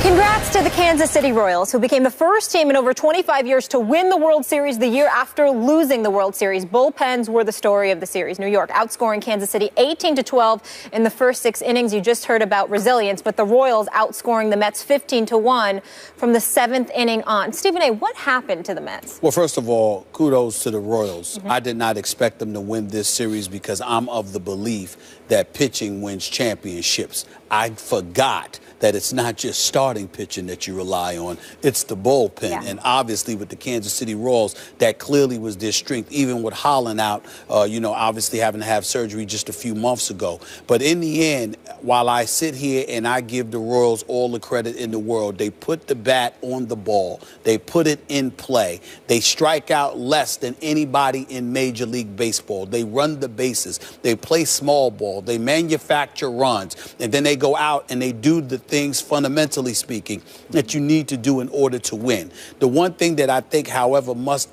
Congrats to the Kansas City Royals, who became the first team in over 25 years to win the World Series the year after losing the World Series. Bullpens were the story of the series. New York outscoring Kansas City 18-12 in the first 6 innings. You just heard about resilience, but the Royals outscoring the Mets 15-1 from the 7th inning on. Stephen A., what happened to the Mets? Well, first of all, kudos to the Royals. I did not expect them to win this series because I'm of the belief that pitching wins championships. I forgot that it's not just starting pitching that you rely on, it's the bullpen. Yeah. And obviously with the Kansas City Royals, that clearly was their strength, even with Holland out, obviously having to have surgery just a few months ago. But in the end, while I sit here and I give the Royals all the credit in the world, they put the bat on the ball. They put it in play. They strike out less than anybody in Major League Baseball. They run the bases. They play small ball. They manufacture runs. And then they go out and they do the things, fundamentally speaking, that you need to do in order to win. The one thing that I think, however, must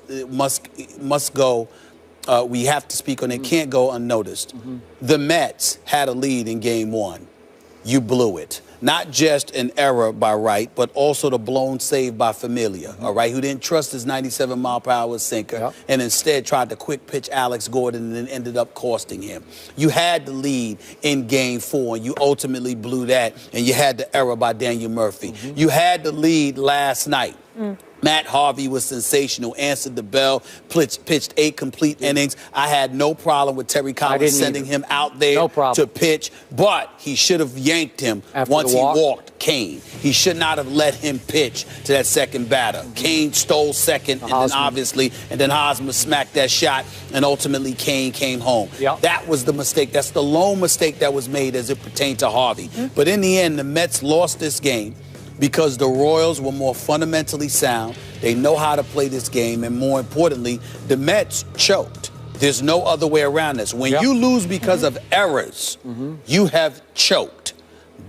go, we have to speak on it, can't go unnoticed. The Mets had a lead in Game 1. You blew it. Not just an error by Wright, but also the blown save by Familia, all right, who didn't trust his 97-mile-per-hour sinker and instead tried to quick pitch Alex Gordon and then ended up costing him. You had the lead in Game 4, and you ultimately blew that, and you had the error by Daniel Murphy. You had the lead last night. Matt Harvey was sensational, answered the bell, pitched 8 complete innings. I had no problem with Terry Collins sending him out there to pitch, but he should have yanked him once he walked Kane. He should not have let him pitch to that second batter. Kane stole second, and then obviously, and then Hosmer smacked that shot, and ultimately Kane came home. That was the mistake. That's the lone mistake that was made as it pertained to Harvey. But in the end, the Mets lost this game because the Royals were more fundamentally sound. They know how to play this game, and more importantly, the Mets choked. There's no other way around this. When you lose because of errors, you have choked.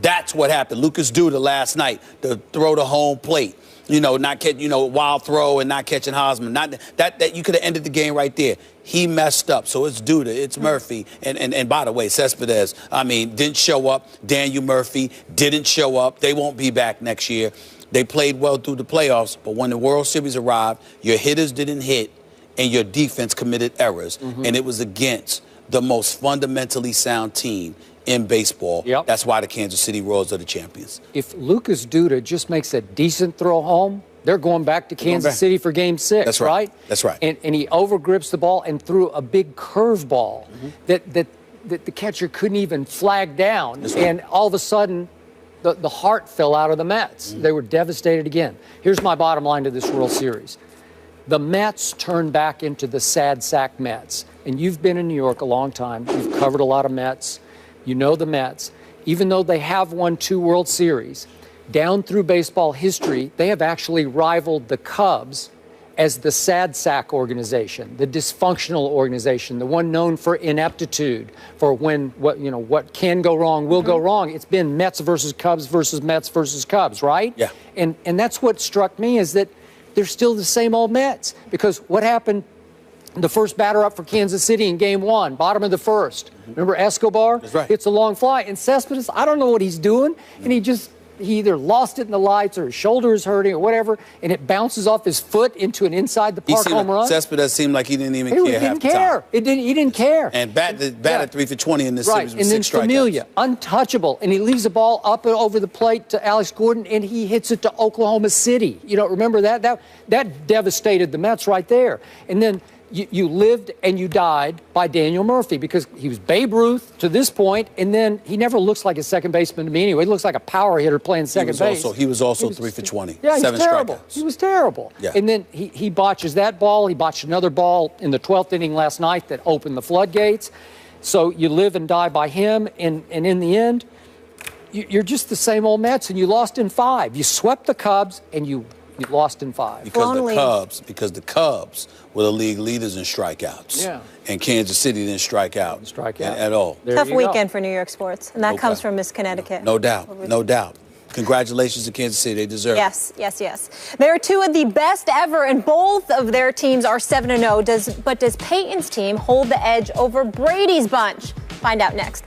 That's what happened. Lucas Duda last night, the throw to home plate. Not catch, wild throw and not catching Hosmer. That you could have ended the game right there. He messed up. So it's Duda, it's Murphy, and by the way, Cespedes, didn't show up. Daniel Murphy didn't show up. They won't be back next year. They played well through the playoffs, but when the World Series arrived, your hitters didn't hit and your defense committed errors, and it was against the most fundamentally sound team in baseball. That's why the Kansas City Royals are the champions. If Lucas Duda just makes a decent throw home, they're going back to Kansas City for Game 6, That's right? That's right. And he overgrips the ball and threw a big curveball that the catcher couldn't even flag down. And all of a sudden, the heart fell out of the Mets. They were devastated again. Here's my bottom line to this World Series. The Mets turned back into the sad sack Mets. And you've been in New York a long time. You've covered a lot of Mets. You know the Mets. Even though they have won 2 World Series, down through baseball history, they have actually rivaled the Cubs as the sad sack organization, the dysfunctional organization, the one known for ineptitude, for when what can go wrong will go wrong. It's been Mets versus Cubs versus Mets versus Cubs, right? Yeah. And that's what struck me, is that they're still the same old Mets. Because what happened? The first batter up for Kansas City in Game 1, bottom of the first. Remember Escobar? That's right. Hits a long fly. And Cespedes, I don't know what he's doing. And he either lost it in the lights or his shoulder is hurting or whatever, and it bounces off his foot into an inside-the-park home run. Cespedes seemed like he didn't even care half the time. He didn't care. And batted 3 for 20 in this series with 6 strikeouts. And then Familia, untouchable. And he leaves the ball up and over the plate to Alex Gordon, and he hits it to Oklahoma City. Remember that? That devastated the Mets right there. And then you lived and you died by Daniel Murphy, because he was Babe Ruth to this point, and then he never looks like a second baseman to me anyway. He looks like a power hitter playing second base. He was also 3 for 20. Yeah, 7 strikeouts. He was terrible. Yeah. And then he botches that ball. He botched another ball in the 12th inning last night that opened the floodgates. So you live and die by him, and in the end, you're just the same old Mets, and you lost in 5. You swept the Cubs, and you lost in 5. Because the Cubs were the league leaders in strikeouts. Yeah. And Kansas City didn't strike out at all. Tough weekend for New York sports, and that comes from Miss Connecticut. No doubt. No doubt. Congratulations to Kansas City. They deserve it. Yes. They're 2 of the best ever, and both of their teams are 7-0. But does Peyton's team hold the edge over Brady's bunch? Find out next.